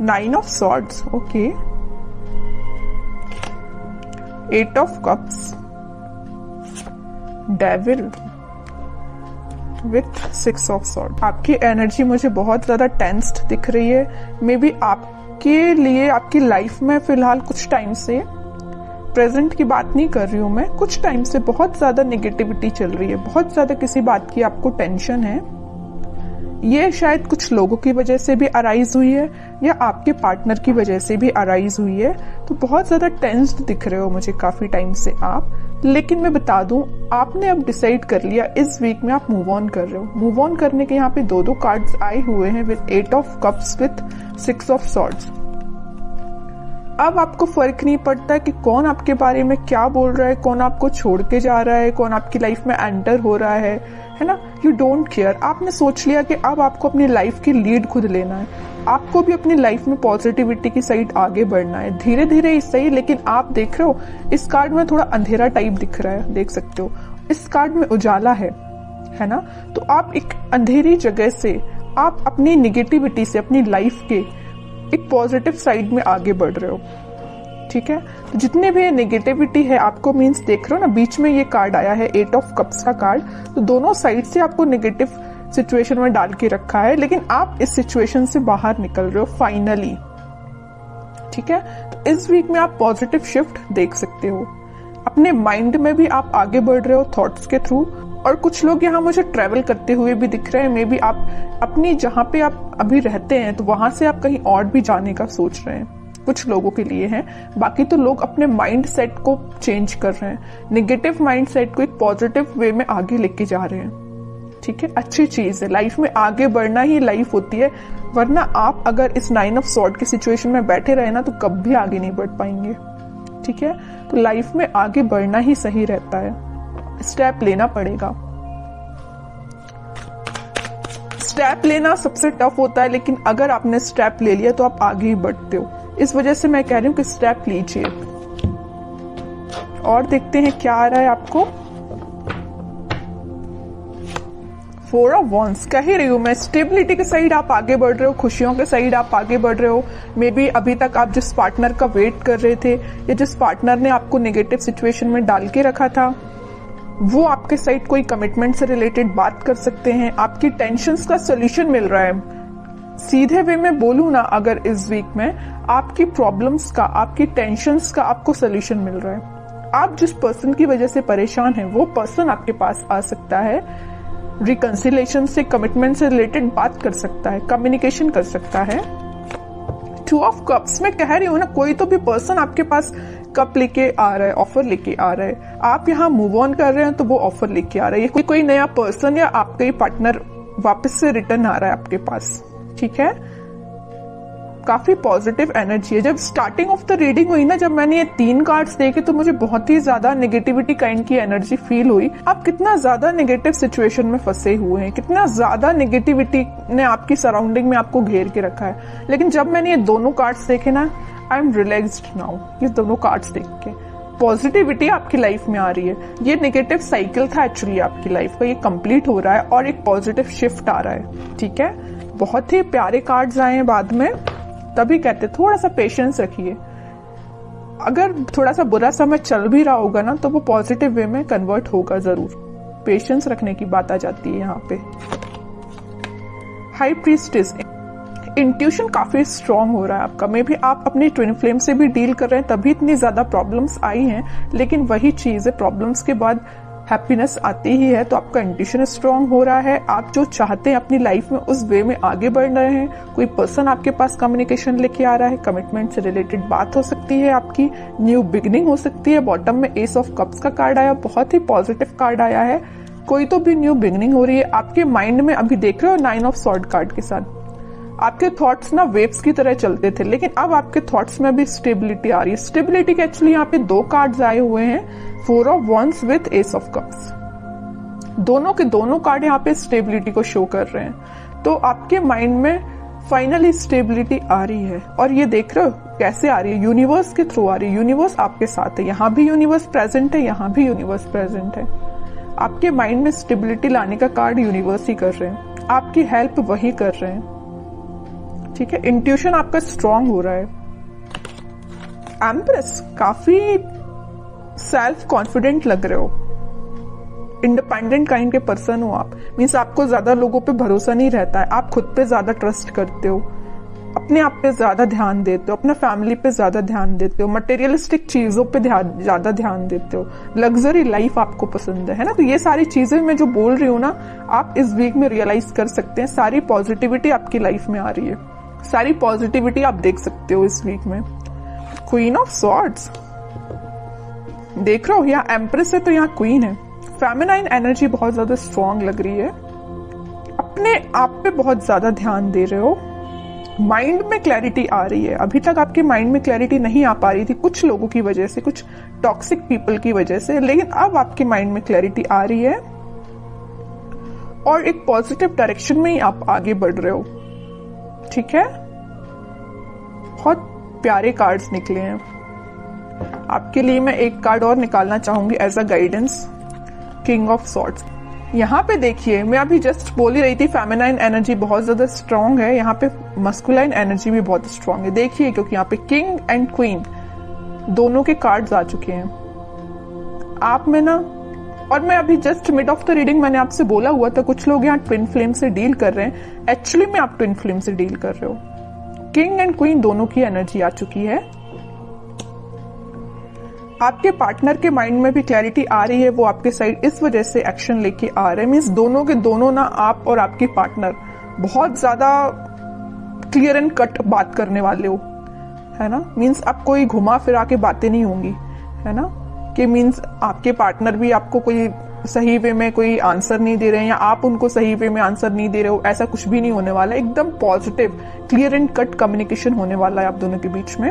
9 of swords, okay, 8 of cups, devil with 6 of swords। आपकी energy मुझे बहुत ज्यादा टेंस्ड दिख रही है। मे बी आपके लिए आपकी लाइफ में फिलहाल कुछ टाइम से, प्रेजेंट की बात नहीं कर रही हूं मैं, कुछ टाइम से बहुत ज्यादा नेगेटिविटी चल रही है, बहुत ज्यादा किसी बात की आपको टेंशन है। ये शायद कुछ लोगों की वजह से भी अराइज हुई है या आपके पार्टनर की वजह से भी अराइज हुई है। तो बहुत ज्यादा टेंस्ड दिख रहे हो मुझे काफी टाइम से आप। लेकिन मैं बता दूं, आपने अब डिसाइड कर लिया इस वीक में आप मूव ऑन कर रहे हो। मूव ऑन करने के यहाँ पे दो कार्ड्स आए हुए हैं with 8 of cups with 6 of swords. अब आपको फर्क नहीं पड़ता कि कौन आपके बारे में क्या बोल रहा है, कौन आपको छोड़ के जा रहा है, कौन आपकी लाइफ में एंटर हो रहा है ना। You don't care. आपने सोच लिया कि अब आपको अपनी लाइफ की लीड खुद लेना है। आपको भी अपनी लाइफ में पॉजिटिविटी की साइड आगे बढ़ना है, धीरे धीरे ही सही। लेकिन आप देख रहे हो इस कार्ड में थोड़ा अंधेरा टाइप दिख रहा है, देख सकते हो। इस कार्ड में उजाला है ना। तो आप एक अंधेरी जगह से आप अपनी निगेटिविटी से अपनी लाइफ के एक पॉजिटिव साइड में आगे बढ़ रहे हो, ठीक है। तो जितने भी नेगेटिविटी है आपको, मीन्स देख रहे हो ना, बीच में ये कार्ड आया है 8 ऑफ कप्स का कार्ड। तो दोनों साइड से आपको नेगेटिव सिचुएशन में डाल के रखा है, लेकिन आप इस सिचुएशन से बाहर निकल रहे हो फाइनली, ठीक है। तो इस वीक में आप पॉजिटिव शिफ्ट देख सकते हो। अपने माइंड में भी आप आगे बढ़ रहे हो थॉट्स के थ्रू। और कुछ लोग यहाँ मुझे ट्रेवल करते हुए भी दिख रहे हैं। मे बी आप अपनी जहां पे आप अभी रहते हैं तो वहां से आप कहीं और भी जाने का सोच रहे हैं, कुछ लोगों के लिए है। बाकी तो लोग अपने माइंड सेट को चेंज कर रहे हैं, नेगेटिव माइंड सेट को एक पॉजिटिव वे में आगे लेके जा रहे हैं, ठीक है। अच्छी चीज है, लाइफ में आगे बढ़ना ही लाइफ होती है। वरना आप अगर इस 9 ऑफ सॉर्ड की सिचुएशन में बैठे रहे ना तो कभी आगे नहीं बढ़ पाएंगे, ठीक है। तो लाइफ में आगे बढ़ना ही सही रहता है, स्टेप लेना पड़ेगा। स्टेप लेना सबसे टफ होता है, लेकिन अगर आपने स्टेप ले लिया तो आप आगे ही बढ़ते हो। इस वजह से मैं कह रही हूं कि स्टेप लीजिए। और देखते हैं क्या आ रहा है आपको। 4 ऑफ वॉन्ड्स। कह ही रही हूं मैं, स्टेबिलिटी के साइड आप आगे बढ़ रहे हो, खुशियों के साइड आप आगे बढ़ रहे हो। मे बी अभी तक आप जिस पार्टनर का वेट कर रहे थे या जिस पार्टनर ने आपको नेगेटिव सिचुएशन में डाल के रखा था, वो आपके साइड कोई कमिटमेंट से रिलेटेड बात कर सकते हैं। आपकी टेंशन्स का सोल्यूशन मिल रहा है। सीधे वे में बोलूं ना, अगर इस वीक में आपकी प्रॉब्लम्स का, आपकी टेंशन्स का आपको सोल्यूशन मिल रहा है। आप जिस पर्सन की वजह से परेशान हैं वो पर्सन आपके पास आ सकता है, रिकंसिलेशन से, कमिटमेंट से रिलेटेड बात कर सकता है, कम्युनिकेशन कर सकता है। 2 ऑफ कप्स में कह रही हूं ना, कोई तो भी पर्सन आपके पास कप लेके आ रहा है, ऑफर लेके आ रहा है। आप यहाँ मूव ऑन कर रहे हैं तो वो ऑफर लेके आ रहा है। कोई नया पर्सन या आपका ही पार्टनर वापस से रिटर्न आ रहा है आपके पास, ठीक है। काफी पॉजिटिव एनर्जी है। जब स्टार्टिंग ऑफ द रीडिंग हुई ना, जब मैंने ये 3 कार्ड्स देखे तो मुझे बहुत ही ज्यादा नेगेटिविटी काइंड की एनर्जी फील हुई। आप कितना ज्यादा नेगेटिव सिचुएशन में फंसे हुए हैं, कितना ज्यादा नेगेटिविटी ने आपकी सराउंडिंग में आपको घेर के रखा है। लेकिन जब मैंने ये दोनों कार्ड्स देखे ना, आई एम रिलैक्स्ड नाउ। ये दोनों कार्ड्स देख के पॉजिटिविटी आपकी लाइफ में आ रही है। ये नेगेटिव साइकिल था एक्चुअली आपकी लाइफ का, ये कंप्लीट हो रहा है और एक पॉजिटिव शिफ्ट आ रहा है, ठीक है। बहुत ही प्यारे कार्ड्स आए हैं बाद में, तभी कहते थोड़ा सा पेशेंस रखिए। अगर थोड़ा सा बुरा समय चल भी रहा होगा ना तो वो पॉजिटिव वे में कन्वर्ट होगा जरूर। पेशेंस रखने की बात आ जाती है यहाँ पे। हाई प्रीस्टेस, इंट्यूशन काफी स्ट्रांग हो रहा है आपका। मे भी आप अपनी ट्विन फ्लेम से भी डील कर रहे हैं, तभी इतनी ज्यादा प्रॉब्लम्स आई हैं। लेकिन वही चीज है, प्रॉब्लम्स के बाद हैप्पीनेस आती ही है। तो आपका इंट्यूशन स्ट्रांग हो रहा है, आप जो चाहते हैं अपनी लाइफ में उस वे में आगे बढ़ रहे हैं। कोई पर्सन आपके पास कम्युनिकेशन लेके आ रहा है, कमिटमेंट से रिलेटेड बात हो सकती है आपकी, न्यू बिगिनिंग हो सकती है। बॉटम में एस ऑफ कप्स का कार्ड आया, बहुत ही पॉजिटिव कार्ड आया है। कोई तो भी न्यू बिगिनिंग हो रही है आपके माइंड में। अभी देख रहे हो 9 ऑफ सॉर्ड कार्ड के साथ आपके थॉट्स ना वेव्स की तरह चलते थे, लेकिन अब आपके थॉट्स में भी स्टेबिलिटी आ रही है। स्टेबिलिटी के एक्चुअली यहाँ पे 2 कार्ड्स आए हुए हैं, 4 of wands with S of cups. दोनों के दोनों कार्ड यहाँ पे स्टेबिलिटी को शो कर रहे हैं। तो आपके माइंड में फाइनली स्टेबिलिटी आ रही है। और ये देख रहे हो कैसे आ रही है, यूनिवर्स के थ्रू आ रही है। यूनिवर्स आपके साथ है, यहाँ भी यूनिवर्स प्रेजेंट है, यहाँ भी यूनिवर्स प्रेजेंट है। आपके माइंड में स्टेबिलिटी लाने का कार्ड यूनिवर्स ही कर रहे हैं, आपकी हेल्प वही कर रहे हैं, ठीक है, इंट्यूशन आपका स्ट्रांग हो रहा है। एम्प्रेस, काफी सेल्फ कॉन्फिडेंट लग रहे हो, इंडिपेंडेंट काइंड के पर्सन हो आप। मीन्स आपको ज्यादा लोगों पे भरोसा नहीं रहता है, आप खुद पे ज्यादा ट्रस्ट करते हो, अपने आप पे ज्यादा ध्यान देते हो, अपना फैमिली पे ज्यादा ध्यान देते हो, मटेरियलिस्टिक चीजों पे ज्यादा ध्यान देते हो, लग्जरी लाइफ आपको पसंद है ना। तो ये सारी चीजें मैं जो बोल रही हूँ ना, आप इस वीक में रियलाइज कर सकते हैं। सारी पॉजिटिविटी आपकी लाइफ में आ रही है, सारी पॉजिटिविटी आप देख सकते हो इस वीक में। क्वीन ऑफ सॉर्ड्स देख रहे हो, यहाँ एम्प्रेस है तो यहाँ क्वीन है। फेमिनाइन एनर्जी बहुत ज्यादा स्ट्रांग लग रही है, अपने आप पे बहुत ज्यादा ध्यान दे रहे हो, माइंड में क्लैरिटी आ रही है। अभी तक आपके माइंड में क्लैरिटी नहीं आ पा रही थी कुछ लोगों की वजह से, कुछ टॉक्सिक पीपल की वजह से, लेकिन अब आपके माइंड में क्लैरिटी आ रही है और एक पॉजिटिव डायरेक्शन में ही आप आगे बढ़ रहे हो। ठीक है, बहुत प्यारे कार्ड्स निकले हैं आपके लिए। मैं एक कार्ड और निकालना चाहूंगी as a guidance, king of swords. यहाँ पे देखिए, मैं अभी जस्ट बोल ही रही थी फेमिनाइन एनर्जी बहुत ज्यादा स्ट्रांग है, यहाँ पे मस्कुलाइन एनर्जी भी बहुत स्ट्रांग है। देखिए, क्योंकि यहाँ पे किंग एंड क्वीन दोनों के कार्ड्स आ चुके हैं आप में ना। और मैं अभी just mid of the reading मैंने आपसे बोला हुआ था कुछ लोग यहाँ ट्विन फ्लेम से डील कर रहे हैं, एक्चुअली में आप ट्विन फ्लेम से डील कर रहे हो। किंग एंड क्वीन दोनों की एनर्जी आ चुकी है। आपके पार्टनर के माइंड में भी क्लैरिटी आ रही है, वो आपके साइड इस वजह से एक्शन लेके आ रहे हैं। मीन्स दोनों के दोनों ना, आप और आपकी पार्टनर बहुत ज्यादा क्लियर एंड कट बात करने वाले हो, है ना। मीन्स अब कोई घुमा फिरा के बातें नहीं होंगी, है ना, कि मीन्स आपके पार्टनर भी आपको कोई सही वे में कोई आंसर नहीं दे रहे हैं या आप उनको सही वे में आंसर नहीं दे रहे हो, ऐसा कुछ भी नहीं होने वाला। एकदम positive clear and cut communication होने वाला है आप दोनों के बीच में।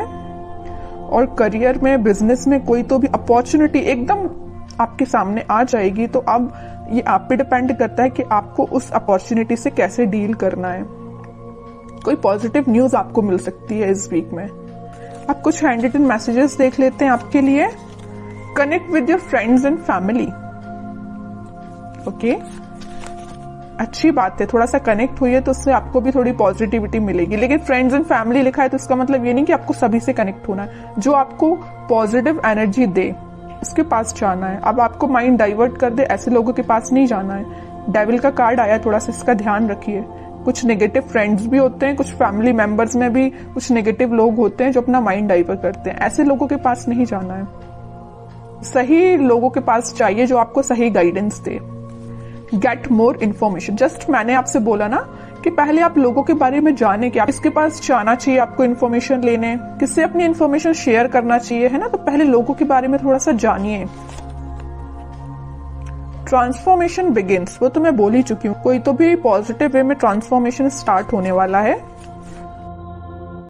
और करियर में, बिजनेस में कोई तो भी अपॉर्चुनिटी एकदम आपके सामने आ जाएगी। तो अब ये आप पे डिपेंड करता है कि आपको उस अपॉर्चुनिटी से कैसे डील करना है। कोई पॉजिटिव न्यूज आपको मिल सकती है इस वीक में। आप कुछ हैंड रिटन मैसेजेस देख लेते हैं आपके लिए। Connect with your friends and family. Okay, अच्छी बात है, थोड़ा सा कनेक्ट हुई है तो उससे आपको भी थोड़ी पॉजिटिविटी मिलेगी। लेकिन फ्रेंड्स एंड फैमिली लिखा है तो इसका मतलब ये नहीं कि आपको सभी से कनेक्ट होना है। जो आपको पॉजिटिव एनर्जी दे उसके पास जाना है। अब आपको माइंड डाइवर्ट कर दे, ऐसे लोगों के पास नहीं जाना है। डेविल का कार्ड आया, थोड़ा सा इसका ध्यान रखिए। कुछ नेगेटिव फ्रेंड्स भी होते हैं, कुछ फैमिली मेंबर्स में भी कुछ नेगेटिव लोग होते हैं जो अपना माइंड डाइवर्ट करते हैं। ऐसे लोगों के पास नहीं जाना है, सही लोगों के पास चाहिए जो आपको सही गाइडेंस दे। Get more information. जस्ट मैंने आपसे बोला ना कि पहले आप लोगों के बारे में जाने कि आप किसके पास जाना चाहिए, आपको इन्फॉर्मेशन लेने, किससे अपनी इन्फॉर्मेशन शेयर करना चाहिए, है ना। तो पहले लोगों के बारे में थोड़ा सा जानिए। ट्रांसफॉर्मेशन बिगिंस, वो तो मैं बोल ही चुकी हूँ। कोई तो भी पॉजिटिव वे में ट्रांसफॉर्मेशन स्टार्ट होने वाला है।